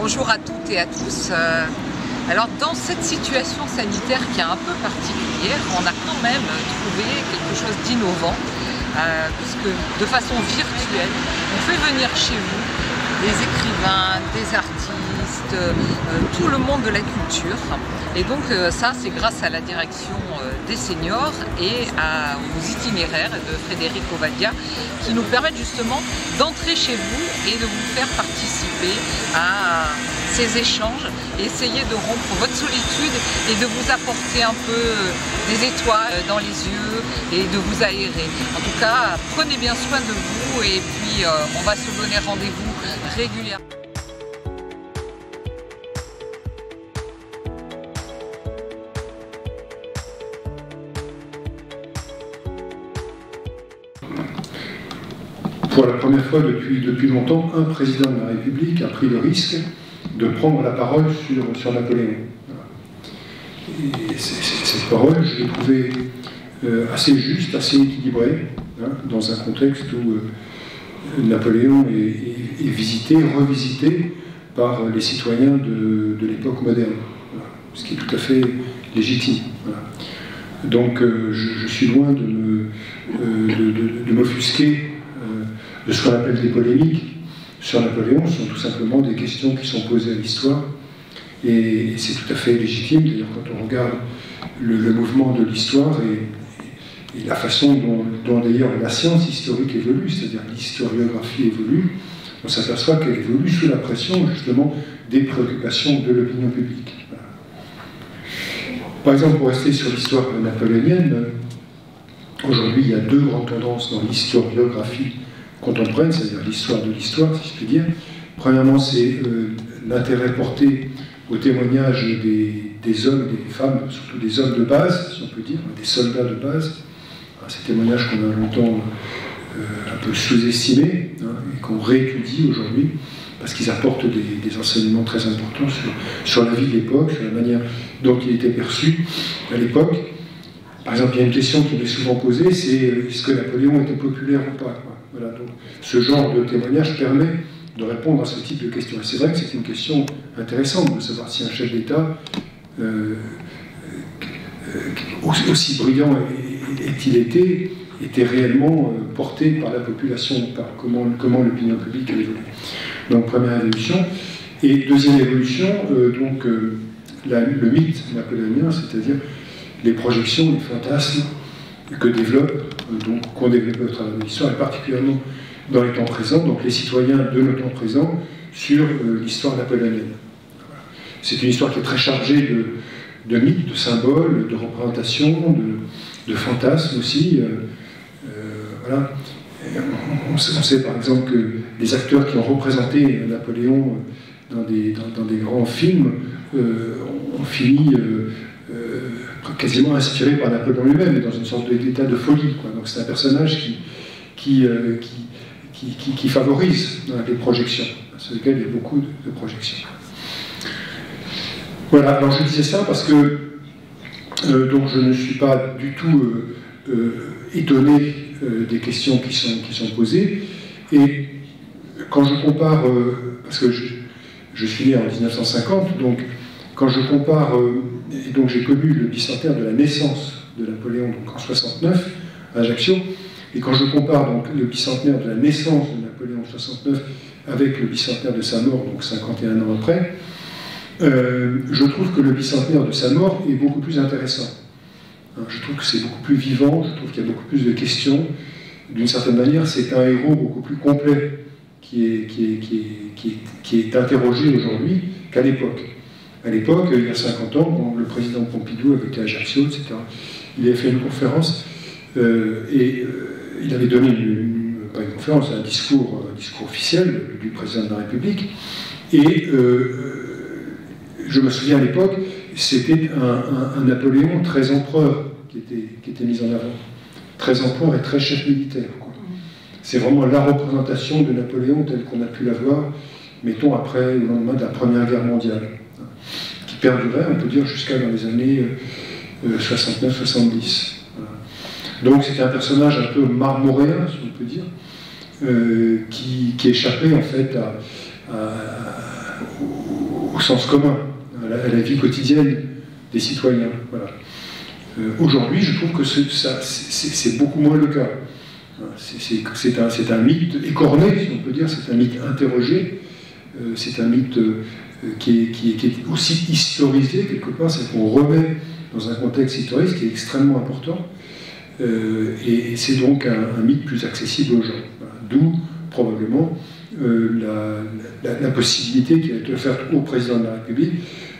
Bonjour à toutes et à tous. Alors dans cette situation sanitaire qui est un peu particulière, on a quand même trouvé quelque chose d'innovant, puisque de façon virtuelle, on fait venir chez vous des écrivains, des artistes, tout le monde de la culture. Et donc ça, c'est grâce à la direction des seniors et aux itinéraires de Frédéric Ovadia qui nous permettent justement d'entrer chez vous et de vous faire participer à ces échanges, et essayer de rompre votre solitude et de vous apporter un peu des étoiles dans les yeux et de vous aérer. En tout cas, prenez bien soin de vous et puis on va se donner rendez-vous régulièrement. Pour la première fois depuis longtemps, un président de la République a pris le risque de prendre la parole sur Napoléon. Et cette parole, je l'ai trouvée assez juste, assez équilibrée, dans un contexte où Napoléon est visité, revisité par les citoyens de l'époque moderne, ce qui est tout à fait légitime. Donc je suis loin de m'offusquer de ce qu'on appelle des polémiques sur Napoléon. Ce sont tout simplement des questions qui sont posées à l'histoire, et c'est tout à fait légitime. D'ailleurs, quand on regarde le mouvement de l'histoire et la façon dont d'ailleurs la science historique évolue, c'est-à-dire l'historiographie évolue, on s'aperçoit qu'elle évolue sous la pression justement des préoccupations de l'opinion publique. Voilà. Par exemple, pour rester sur l'histoire napoléonienne, aujourd'hui il y a deux grandes tendances dans l'historiographie contemporaine, c'est-à-dire l'histoire de l'histoire, si je puis dire. Premièrement, c'est l'intérêt porté au témoignage des hommes et des femmes, surtout des hommes de base, si on peut dire, des soldats de base. Ces témoignages qu'on a longtemps un peu sous-estimés, et qu'on réétudie aujourd'hui, parce qu'ils apportent des enseignements très importants sur la vie de l'époque, sur la manière dont il était perçu à l'époque. Par exemple, il y a une question qui m'est souvent posée, c'est est-ce que Napoléon était populaire ou pas? Voilà, donc, ce genre de témoignage permet de répondre à ce type de questions. Et c'est vrai que c'est une question intéressante de savoir si un chef d'État, aussi brillant ait-il été, était réellement porté par la population, par comment l'opinion publique a évolué. Donc première évolution. Et deuxième évolution, le mythe napoléonien, c'est-à-dire les projections, les fantasmes qu'on développe au travers de l'histoire, et particulièrement dans les temps présents, donc les citoyens de nos temps présents, sur l'histoire napoléonienne. Voilà. C'est une histoire qui est très chargée de mythes, de symboles, de représentations, de fantasmes aussi. Voilà. On sait par exemple que les acteurs qui ont représenté Napoléon dans des grands films ont fini quasiment inspiré par Napoléon lui-même, et dans une sorte d'état de folie. Donc c'est un personnage qui favorise les projections, sur lesquelles il y a beaucoup de projections. Voilà, alors je disais ça parce que donc je ne suis pas du tout étonné des questions qui sont posées, et quand je compare, parce que je suis né en 1950, donc quand je compare, et donc j'ai connu le bicentenaire de la naissance de Napoléon, donc en 69, à Ajaccio, et quand je compare donc le bicentenaire de la naissance de Napoléon en 69 avec le bicentenaire de sa mort, donc 51 ans après, je trouve que le bicentenaire de sa mort est beaucoup plus intéressant. Je trouve que c'est beaucoup plus vivant, je trouve qu'il y a beaucoup plus de questions. D'une certaine manière, c'est un héros beaucoup plus complet qui est interrogé aujourd'hui qu'à l'époque. À l'époque, il y a 50 ans, le président Pompidou avait été à Ajaccio, etc. Il avait fait une conférence et il avait donné pas une conférence, un discours officiel du président de la République. Et je me souviens à l'époque, c'était un Napoléon très empereur qui était mis en avant. Très empereur et très chef militaire. C'est vraiment la représentation de Napoléon telle qu'on a pu la voir, mettons, au lendemain de la Première Guerre mondiale, qui perdurait, on peut dire, jusqu'à dans les années 69-70. Voilà. Donc c'était un personnage un peu marmoréen, si on peut dire, qui échappait en fait au sens commun, à la vie quotidienne des citoyens. Voilà. Aujourd'hui, je trouve que c'est beaucoup moins le cas. C'est un mythe écorné, si on peut dire, c'est un mythe interrogé, c'est un mythe qui est aussi historisé quelque part, c'est qu'on remet dans un contexte historique qui est extrêmement important, et c'est donc un mythe plus accessible aux gens. Voilà. D'où probablement la possibilité qui a été offerte au président de la République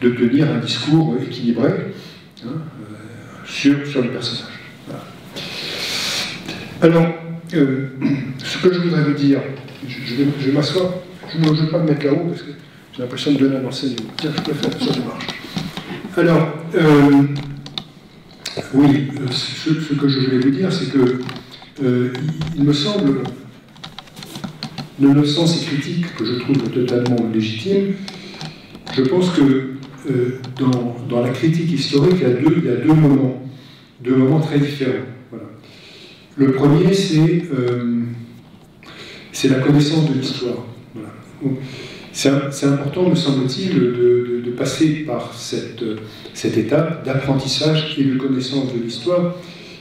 de tenir un discours équilibré sur le personnage. Voilà. Alors, ce que je voudrais vous dire, je vais m'asseoir, je ne veux pas me mettre là-haut parce que j'ai l'impression de donner un enseignement. Tiens, je peux faire ça, ça marche. Alors, oui, ce que je voulais vous dire, c'est que il me semble, nonobstant ces critiques que je trouve totalement légitimes, je pense que dans la critique historique, il y a deux moments très différents. Voilà. Le premier, c'est la connaissance de l'histoire. Voilà. C'est important, me semble-t-il, de passer par cette étape d'apprentissage et de connaissance de l'histoire,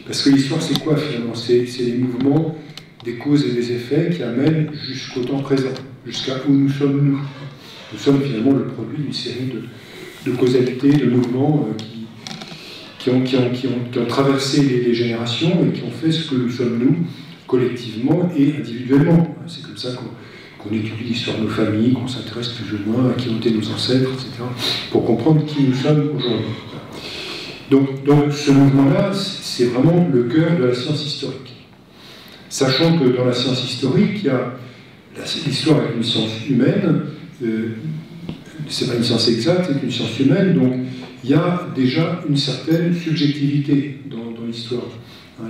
parce que l'histoire, c'est quoi finalement? C'est les mouvements, des causes et des effets qui amènent jusqu'au temps présent, jusqu'à où nous sommes nous. Nous sommes finalement le produit d'une série de causalités, de mouvements qui ont traversé les générations et qui ont fait ce que nous sommes nous, collectivement et individuellement. C'est comme ça qu'on étudie l'histoire de nos familles, qu'on s'intéresse plus ou moins à qui ont été nos ancêtres, etc., pour comprendre qui nous sommes aujourd'hui. Donc ce mouvement-là, c'est vraiment le cœur de la science historique. Sachant que dans la science historique, l'histoire est une science humaine, c'est pas une science exacte, c'est une science humaine, donc il y a déjà une certaine subjectivité dans l'histoire.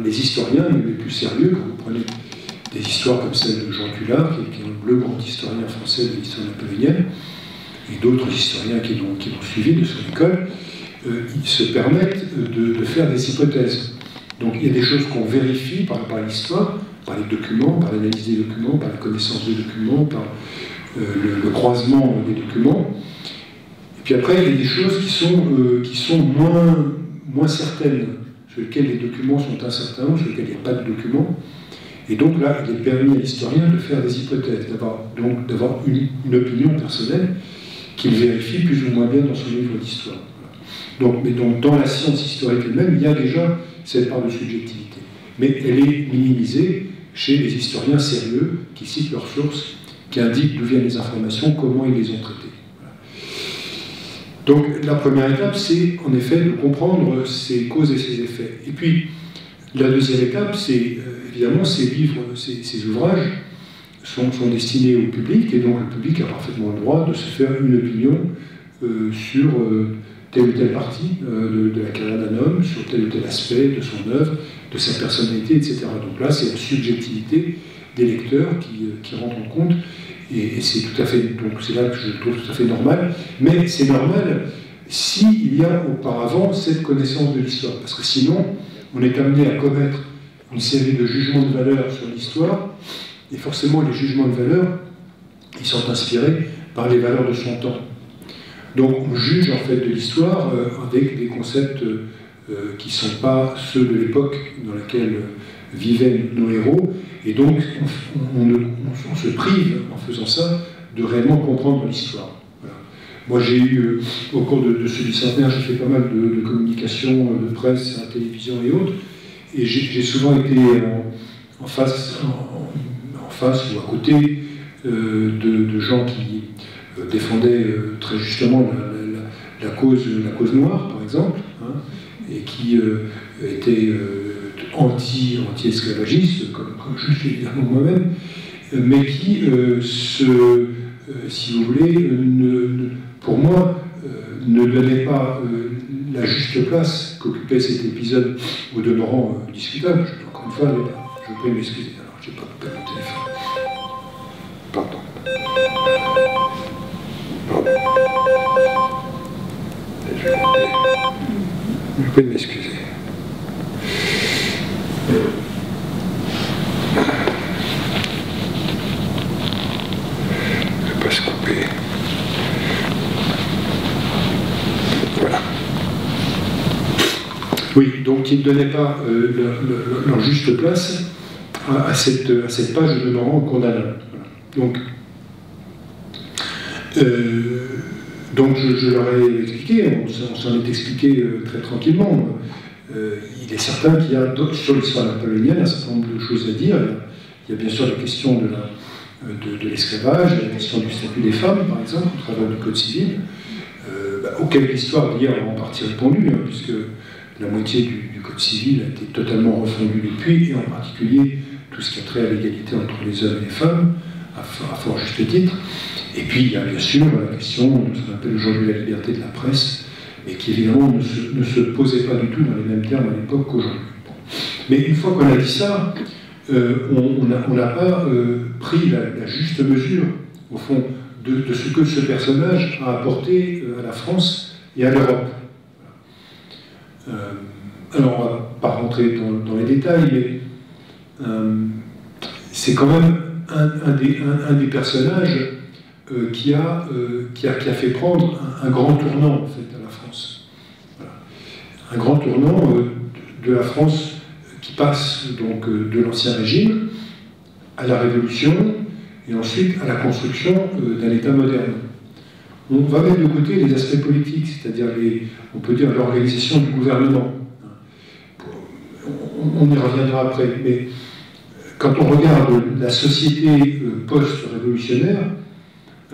Les historiens les plus sérieux, quand vous prenez des histoires comme celle de Jean Tullard, qui est le grand historien français de l'histoire napoléonienne, et d'autres historiens qui l'ont suivi de son école, ils se permettent de faire des hypothèses. Donc il y a des choses qu'on vérifie par l'histoire, par les documents, par l'analyse des documents, par la connaissance des documents, par le croisement des documents. Et puis après, il y a des choses qui sont moins certaines, sur lesquelles les documents sont incertains, sur lesquelles il n'y a pas de documents. Et donc là, il est permis à l'historien de faire des hypothèses, d'avoir une opinion personnelle qu'il vérifie plus ou moins bien dans son livre d'histoire. Voilà. Mais donc dans la science historique elle-même, il y a déjà cette part de subjectivité. Mais elle est minimisée chez les historiens sérieux qui citent leurs sources, qui indiquent d'où viennent les informations, comment ils les ont traitées. Voilà. Donc la première étape, c'est en effet de comprendre ces causes et ces effets. Et puis, la deuxième étape, c'est évidemment ces livres, ces ouvrages sont destinés au public, et donc le public a parfaitement le droit de se faire une opinion sur telle ou telle partie de la carrière d'un homme, sur tel ou tel aspect de son œuvre, de sa personnalité, etc. Donc là, c'est la subjectivité des lecteurs qui rentre en compte, et c'est tout à fait, donc c'est là que je trouve tout à fait normal, mais c'est normal s'il y a auparavant cette connaissance de l'histoire, parce que sinon, on est amené à commettre une série de jugements de valeur sur l'histoire, et forcément les jugements de valeur, ils sont inspirés par les valeurs de son temps. Donc on juge en fait de l'histoire avec des concepts qui ne sont pas ceux de l'époque dans laquelle vivaient nos héros, et donc on se prive en faisant ça de réellement comprendre l'histoire. Voilà. Moi j'ai eu, au cours de ce bicentenaire, j'ai fait pas mal de communication, de presse, à la télévision et autres, et j'ai souvent été en face ou à côté de gens qui défendaient très justement la cause noire, par exemple, hein, et qui étaient anti-esclavagistes, comme je suis évidemment moi-même, mais qui, si vous voulez, pour moi, ne donnaient pas la juste place qu'occupait cet épisode au demeurant discutable. Encore une fois, je prie m'excuser. Alors, je n'ai pas coupé mon téléphone. Pardon. Je prie de m'excuser. Je ne vais pas se couper. Oui, donc ils ne donnaient pas leur juste place à cette page de demeurant condamnable. Voilà. Donc je leur ai expliqué, on s'en est expliqué très tranquillement. Il est certain qu'il y a sur l'histoire napoléonienne un certain nombre de choses à dire. Il y a bien sûr la question de l'esclavage, la question du statut des femmes, par exemple, au travers du Code civil, auquel l'histoire d'hier a en partie répondu, puisque la moitié du Code civil a été totalement refondu depuis, et en particulier tout ce qui a trait à l'égalité entre les hommes et les femmes, à fort juste titre. Et puis il y a bien sûr la question de ce qu'on appelle aujourd'hui la liberté de la presse, mais qui évidemment ne se posait pas du tout dans les mêmes termes à l'époque qu'aujourd'hui. Mais une fois qu'on a dit ça, on n'a pas pris la juste mesure, au fond, de ce que ce personnage a apporté à la France et à l'Europe. Alors, on ne va pas rentrer dans les détails, mais c'est quand même un des personnages qui a fait prendre un grand tournant, en fait, à la France. Voilà. Un grand tournant de la France qui passe donc de l'Ancien Régime à la Révolution et ensuite à la construction d'un État moderne. On va mettre de côté les aspects politiques, c'est-à-dire, on peut dire, l'organisation du gouvernement. On y reviendra après, mais quand on regarde la société post-révolutionnaire,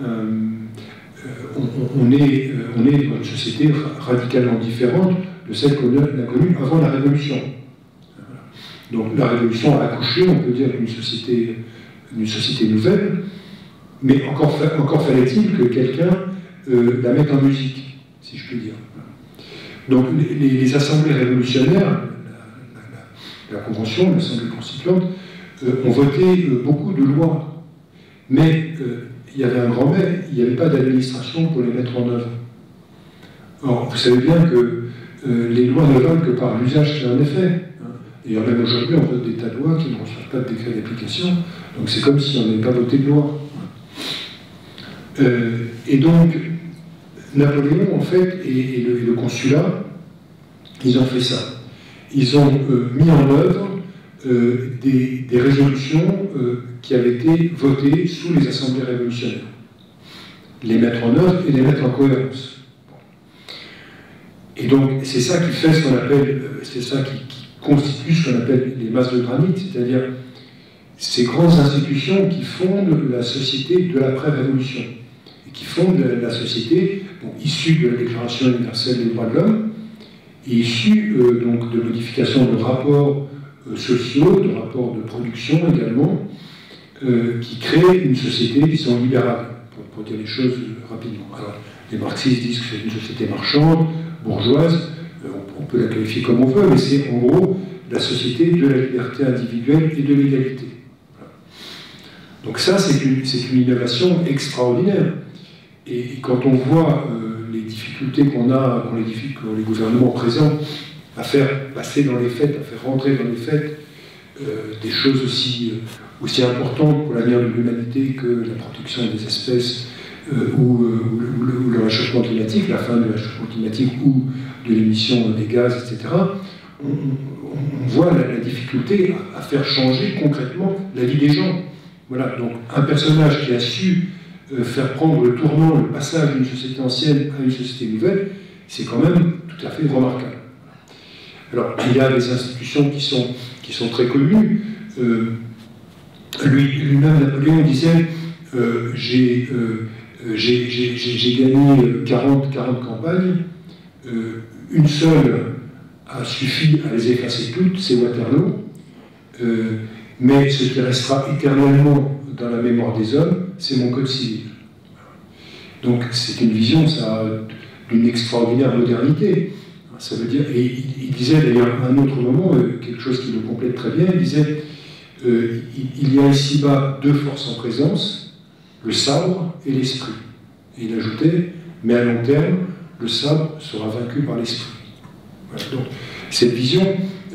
on est dans une société radicalement différente de celle qu'on a connue avant la Révolution. Donc la Révolution a accouché, on peut dire, d'une société nouvelle, mais encore fallait-il que quelqu'un la mette en musique, si je puis dire. Donc les assemblées révolutionnaires, la Convention, l'Assemblée constituante, ont voté beaucoup de lois, mais il y avait un grand mais, il n'y avait pas d'administration pour les mettre en œuvre. Or, vous savez bien que les lois ne valent que par l'usage qui en est fait. Et même aujourd'hui, on vote des tas de lois qui ne reçoivent pas de décret d'application, donc c'est comme si on n'avait pas voté de loi. Et donc, Napoléon, en fait, et le consulat, ils ont fait ça. Ils ont mis en œuvre des résolutions qui avaient été votées sous les assemblées révolutionnaires. Les mettre en œuvre et les mettre en cohérence. Et donc, c'est ça qui fait ce qu'on appelle, c'est ça qui constitue ce qu'on appelle les masses de granit, c'est-à-dire ces grandes institutions qui fondent la société de l'après-révolution, et qui fondent la société issue de la Déclaration universelle des droits de l'homme, et issue donc de modifications de rapports sociaux, de rapports de production également, qui créent une société qui sont libérale, pour dire les choses rapidement. Alors, les marxistes disent que c'est une société marchande, bourgeoise, on peut la qualifier comme on veut, mais c'est en gros la société de la liberté individuelle et de l'égalité. Voilà. Donc ça, c'est une innovation extraordinaire. Et quand on voit les difficultés qu'ont les gouvernements présents à faire passer dans les faits, à faire rentrer dans les faits des choses aussi importantes pour l'avenir de l'humanité que la protection des espèces ou le réchauffement climatique, la fin du réchauffement climatique ou de l'émission des gaz, etc., on voit la difficulté à faire changer concrètement la vie des gens. Voilà, donc un personnage qui a su faire prendre le tournant, le passage d'une société ancienne à une société nouvelle, c'est quand même tout à fait remarquable. Alors, il y a des institutions qui sont très connues. Lui-même, Napoléon disait j'ai gagné 40 campagnes, une seule a suffi à les effacer toutes, c'est Waterloo, mais ce qui restera éternellement dans la mémoire des hommes, c'est mon Code civil. Donc c'est une vision, ça, d'une extraordinaire modernité. Ça veut dire, et il disait d'ailleurs à un autre moment, quelque chose qui le complète très bien, il disait il y a ici-bas deux forces en présence, le sabre et l'esprit. Et il ajoutait, mais à long terme, le sabre sera vaincu par l'esprit. Voilà, donc, cette vision,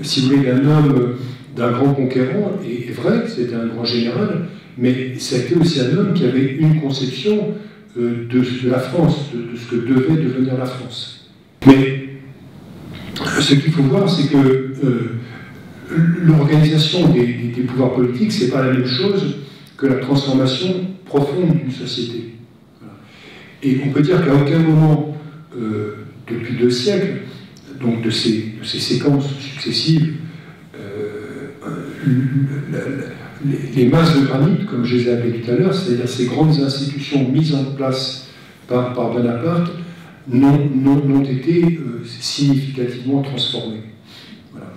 si vous voulez, d'un homme, d'un grand conquérant, est vrai, c'était un grand général, mais c'était aussi un homme qui avait une conception de la France, de ce que devait devenir la France. Mais Ce qu'il faut voir, c'est que l'organisation des pouvoirs politiques, c'est pas la même chose que la transformation profonde d'une société. Voilà. Et on peut dire qu'à aucun moment, depuis 2 siècles, donc de ces séquences successives, les masses de granit, comme je les ai appelées tout à l'heure, c'est-à-dire ces grandes institutions mises en place par Bonaparte, n'ont été significativement transformées. Voilà.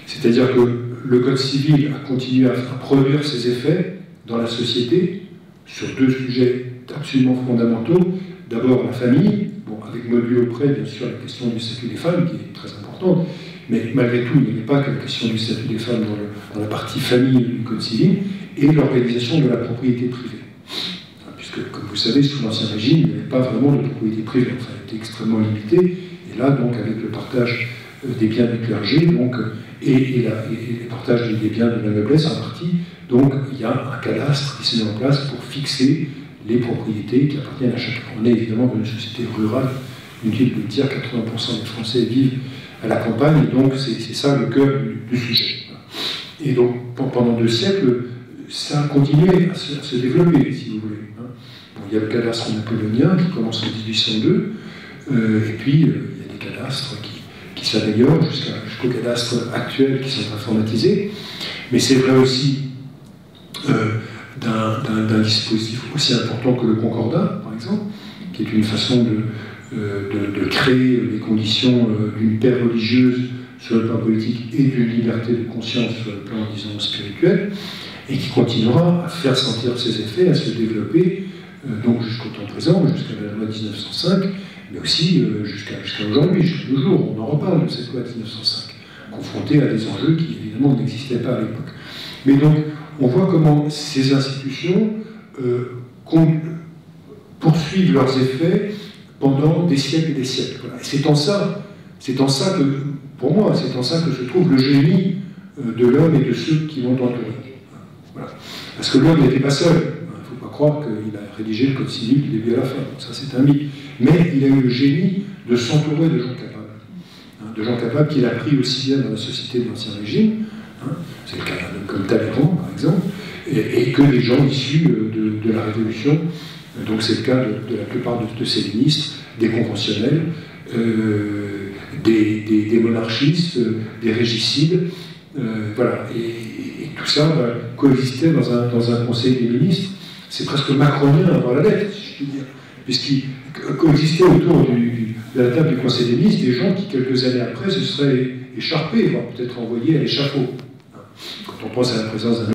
C'est-à-dire que le Code civil a continué à produire ses effets dans la société sur 2 sujets absolument fondamentaux. D'abord la famille, bon, avec modulo près, bien sûr, la question du statut des femmes, qui est très importante, mais malgré tout, il n'y avait pas que la question du statut des femmes dans la partie famille du Code civil, et l'organisation de la propriété privée. Puisque, comme vous savez, sous l'Ancien Régime, il n'y avait pas vraiment de propriété privée, enfin, elle était extrêmement limitée, et là, donc, avec le partage des biens du clergé, donc, et le partage des biens de la noblesse en partie, donc, il y a un cadastre qui se met en place pour fixer les propriétés qui appartiennent à chacun. On est évidemment dans une société rurale, inutile de le dire, 80% des Français vivent à la campagne, et donc c'est ça le cœur du sujet. Et donc pendant 2 siècles, ça a continué à se développer, si vous voulez. Bon, il y a le cadastre napoléonien qui commence en 1802, et puis il y a des cadastres qui s'améliorent jusqu'au cadastre actuel qui sont informatisés. Mais c'est vrai aussi d'un dispositif aussi important que le concordat, par exemple, qui est une façon de créer les conditions d'une paix religieuse sur le plan politique et d'une liberté de conscience sur le plan, disons, spirituel, et qui continuera à faire sentir ses effets, à se développer, donc jusqu'au temps présent, jusqu'à la loi de 1905, mais aussi jusqu'à aujourd'hui, jusqu'à nos jours. On en reparle de cette loi de 1905, confrontée à des enjeux qui, évidemment, n'existaient pas à l'époque. Mais donc, on voit comment ces institutions poursuivent leurs effets pendant des siècles et des siècles. Voilà. Et c'est en ça que, pour moi, c'est en ça que se trouve le génie de l'homme et de ceux qui l'ont entouré. Voilà. Parce que l'homme n'était pas seul. Il ne faut pas croire qu'il a rédigé le Code civil du début à la fin. Donc ça, c'est un mythe. Mais il a eu le génie de s'entourer de gens capables. De gens capables qu'il a pris aussi bien dans la société de l'Ancien Régime, c'est le cas comme Talleyrand, par exemple, et que des gens issus de la Révolution. Donc c'est le cas de la plupart de ces ministres, des conventionnels, des monarchistes, des régicides, voilà. Et tout ça coexistait dans un conseil des ministres. C'est presque macronien avant la lettre, si je puis dire, puisqu'il coexistait autour de la table du conseil des ministres des gens qui, quelques années après, se seraient écharpés, voire peut-être envoyés à l'échafaud. Quand on pense à la présence d'un